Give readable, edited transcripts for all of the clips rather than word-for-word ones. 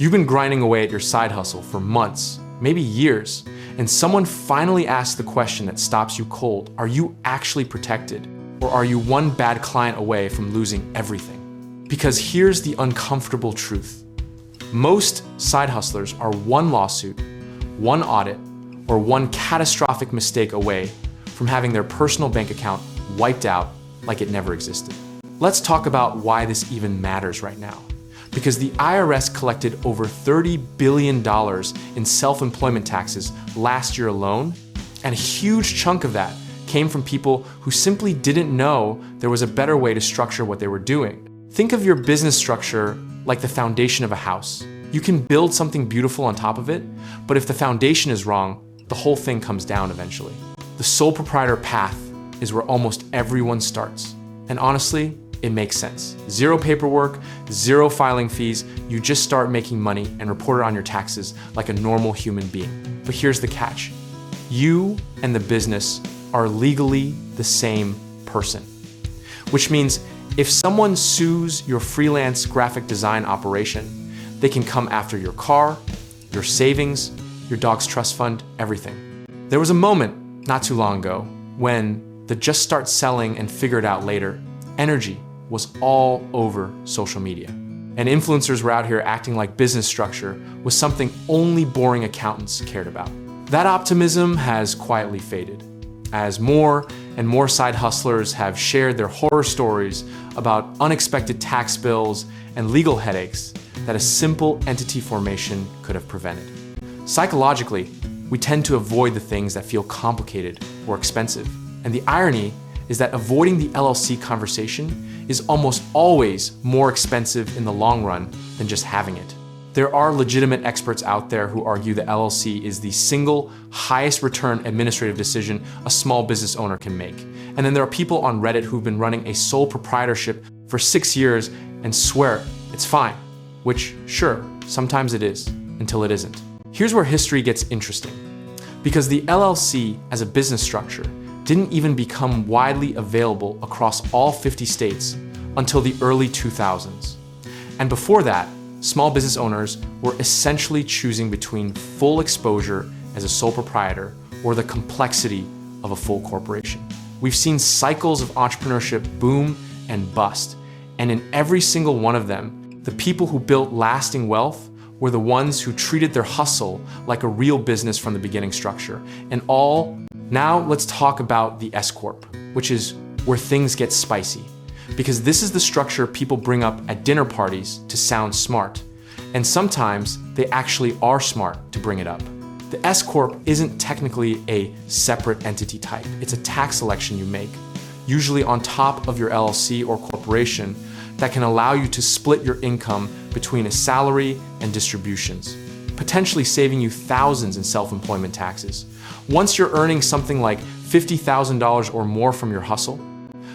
You've been grinding away at your side hustle for months, maybe years, and someone finally asks the question that stops you cold. Are you actually protected? Or are you one bad client away from losing everything? Because here's the uncomfortable truth. Most side hustlers are one lawsuit, one audit, or one catastrophic mistake away from having their personal bank account wiped out like it never existed. Let's talk about why this even matters right now. Because the IRS collected over $30 billion in self-employment taxes last year alone, and a huge chunk of that came from people who simply didn't know there was a better way to structure what they were doing. Think of your business structure like the foundation of a house. You can build something beautiful on top of it, but if the foundation is wrong, the whole thing comes down eventually. The sole proprietor path is where almost everyone starts. And honestly, it makes sense. Zero paperwork, zero filing fees, you just start making money and report it on your taxes like a normal human being. But here's the catch. You and the business are legally the same person. Which means if someone sues your freelance graphic design operation, they can come after your car, your savings, your dog's trust fund, everything. There was a moment not too long ago when the just start selling and figure it out later energy was all over social media. And influencers were out here acting like business structure was something only boring accountants cared about. That optimism has quietly faded, as more and more side hustlers have shared their horror stories about unexpected tax bills and legal headaches that a simple entity formation could have prevented. Psychologically, we tend to avoid the things that feel complicated or expensive. And the irony is that avoiding the LLC conversation is almost always more expensive in the long run than just having it. There are legitimate experts out there who argue the LLC is the single highest return administrative decision a small business owner can make. And then there are people on Reddit who've been running a sole proprietorship for 6 years and swear it's fine, which sure, sometimes it is, until it isn't. Here's where history gets interesting. Because the LLC as a business structure didn't even become widely available across all 50 states until the early 2000s. And before that, small business owners were essentially choosing between full exposure as a sole proprietor or the complexity of a full corporation. We've seen cycles of entrepreneurship boom and bust, and in every single one of them, the people who built lasting wealth were the ones who treated their hustle like a real business from the beginning structure. Now let's talk about the S-Corp, which is where things get spicy. Because this is the structure people bring up at dinner parties to sound smart. And sometimes they actually are smart to bring it up. The S-Corp isn't technically a separate entity type. It's a tax election you make, usually on top of your LLC or corporation, that can allow you to split your income between a salary and distributions, potentially saving you thousands in self-employment taxes. Once you're earning something like $50,000 or more from your hustle,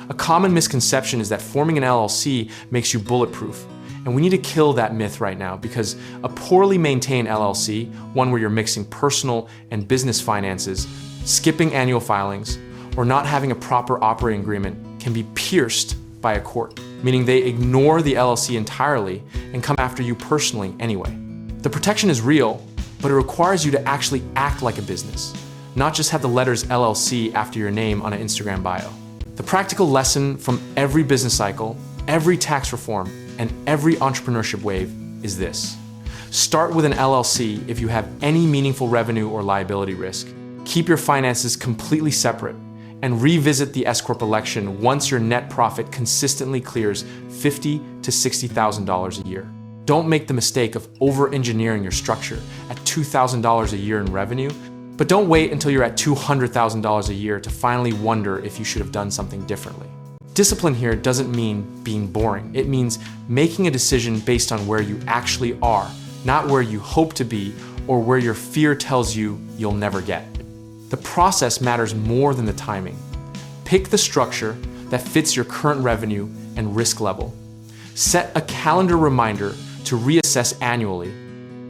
a common misconception is that forming an LLC makes you bulletproof. And we need to kill that myth right now, because a poorly maintained LLC, one where you're mixing personal and business finances, skipping annual filings, or not having a proper operating agreement, can be pierced by a court, meaning they ignore the LLC entirely and come after you personally anyway. The protection is real, but it requires you to actually act like a business, not just have the letters LLC after your name on an Instagram bio. The practical lesson from every business cycle, every tax reform, and every entrepreneurship wave is this. Start with an LLC if you have any meaningful revenue or liability risk. Keep your finances completely separate, and revisit the S-Corp election once your net profit consistently clears $50,000 to $60,000 a year. Don't make the mistake of over-engineering your structure at $2,000 a year in revenue, but don't wait until you're at $200,000 a year to finally wonder if you should have done something differently. Discipline here doesn't mean being boring. It means making a decision based on where you actually are, not where you hope to be or where your fear tells you you'll never get. The process matters more than the timing. Pick the structure that fits your current revenue and risk level. Set a calendar reminder to reassess annually,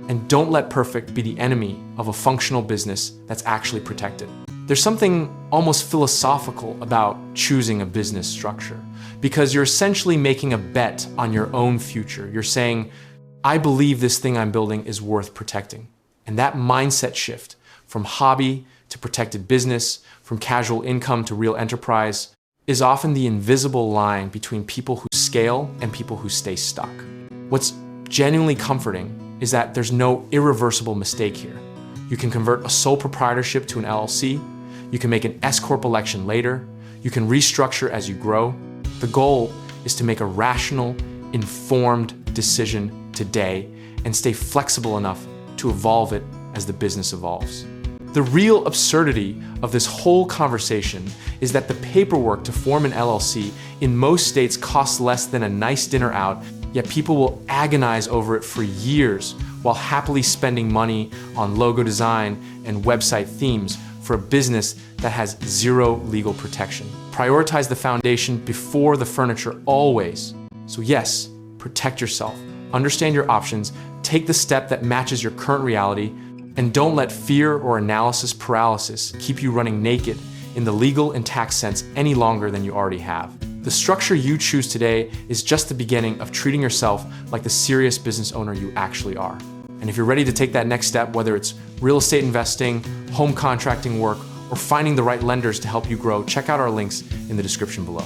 and don't let perfect be the enemy of a functional business that's actually protected. There's something almost philosophical about choosing a business structure, because you're essentially making a bet on your own future. You're saying, I believe this thing I'm building is worth protecting. And that mindset shift from hobby to protected business, from casual income to real enterprise, is often the invisible line between people who scale and people who stay stuck. What's genuinely comforting is that there's no irreversible mistake here. You can convert a sole proprietorship to an LLC, you can make an S-Corp election later, you can restructure as you grow. The goal is to make a rational, informed decision today and stay flexible enough to evolve it as the business evolves. The real absurdity of this whole conversation is that the paperwork to form an LLC in most states costs less than a nice dinner out, yet people will agonize over it for years while happily spending money on logo design and website themes for a business that has zero legal protection. Prioritize the foundation before the furniture always. So yes, protect yourself, understand your options, take the step that matches your current reality, and don't let fear or analysis paralysis keep you running naked in the legal and tax sense any longer than you already have. The structure you choose today is just the beginning of treating yourself like the serious business owner you actually are. And if you're ready to take that next step, whether it's real estate investing, home contracting work, or finding the right lenders to help you grow, check out our links in the description below.